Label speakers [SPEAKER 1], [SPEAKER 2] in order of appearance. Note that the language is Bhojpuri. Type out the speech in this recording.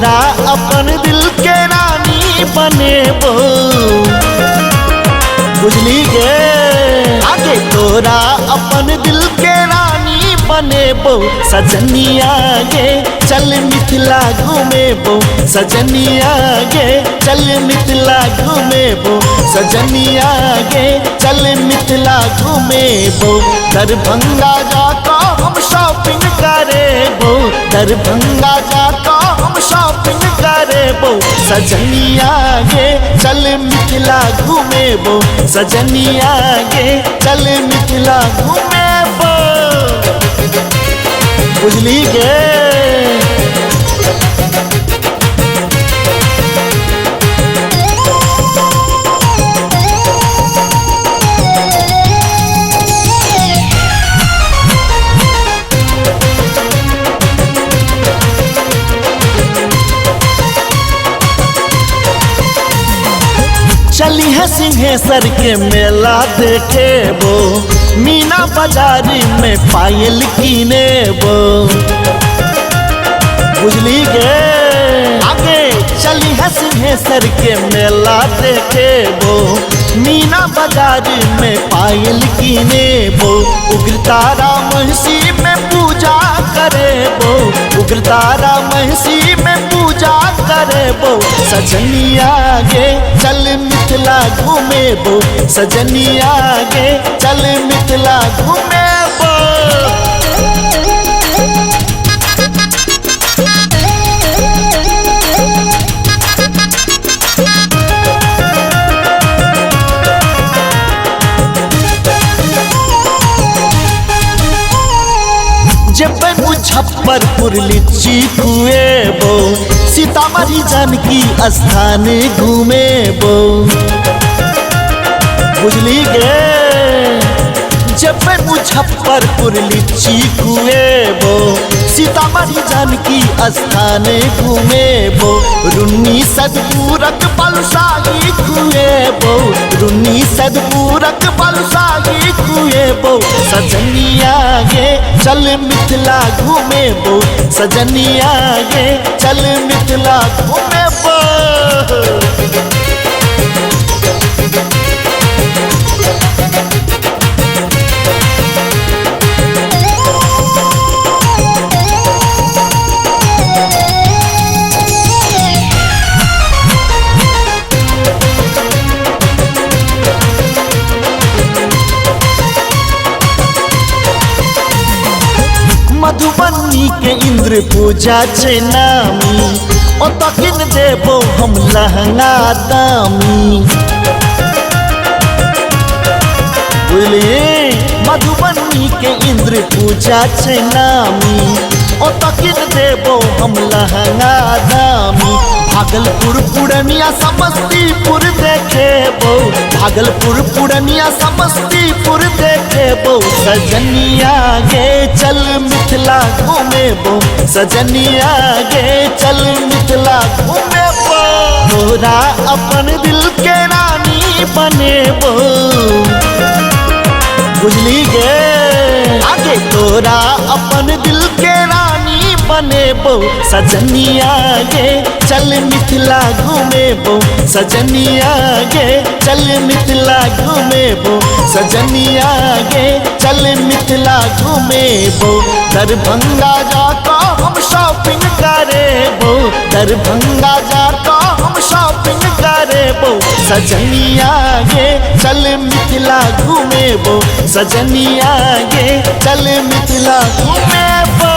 [SPEAKER 1] तोरा अपन दिल के रानी बनेबो, बुझली गे। आगे तोरा अपन दिल के रानी बनेबो, सजनिया गे चल मिथिला घूमेबो, सजनिया गे चल मिथिला घूमेबो, सजनिया गे चल मिथिला घूमेबो। दरभंगा जाकर हम शॉपिंग करेबो, दरभंगा जाकर हम शॉपिंग करेबो, सजनिया गे चल मिथिला घूमेबो, सजनिया गे चल मिथिला घूमेबो, बुझली गे। चली है सिंहेश्वर के मेला देखेबो, मीना बाजारी में पायल कीनेबो, बुझली गे। आगे चली है सिंहेश्वर के मेला देखेबो, मीना बाजारी में पायल कीनेबो, उग्रतारा महिषी में पूजा करेबो, उग्रतारा महिषी में पूजा करेबो, सजनिया गे चल मिथिला घूमेबो, सजनिया गे चल मिथिला घूमेबो। जब मुजफ्फरपुर लीची खुएबो, सीतामढ़ी जानकी स्थान घूमेबो, बुझली गे। जब मुजफ्फरपुर लीची खुएबो, सीतामढ़ी जानकी स्थान घूमेबो, रुन्नी सदपुरक बालूशाही खुएबो, रुन्नी सदपुरक बालूशाही खुएबो, सजनिया गे चल मिथिला घूमेबो, सजनिया गे चल मिथिला घूमेबो। मधुबनी के इंद्र पूजा छे नामी, ओत किन देबो हम लहंगा दामी, बुझली। मधुबनी के इंद्र पूजा छे नामी, ओत किन देबो हम लहंगा दामी, भागलपुर पूर्णिया समस्तीपुर देखेबो, भागलपुर पूर्णिया समस्तीपुर देखेबो, सजनिया गे चल मिथिला घूमेबो, सजनिया गे चल मिथिला घूमेबो। तोरा अपन दिल के रानी बनेबो, बुझली गे। आगे तोरा अपन दिल के रानी बनेबो, सजनिया गे चल मिथिला घूमेबो, सजनिया गे चल मिथिला घूमेबो, सजनिया गे चल मिथिला घूमेबो। दरभंगा जाकर हम शॉपिंग करेबो, दरभंगा जाकर हम शॉपिंग करेबो, सजनिया गे चल मिथिला घूमेबो, सजनिया गे चल मिथिला घूमेबो।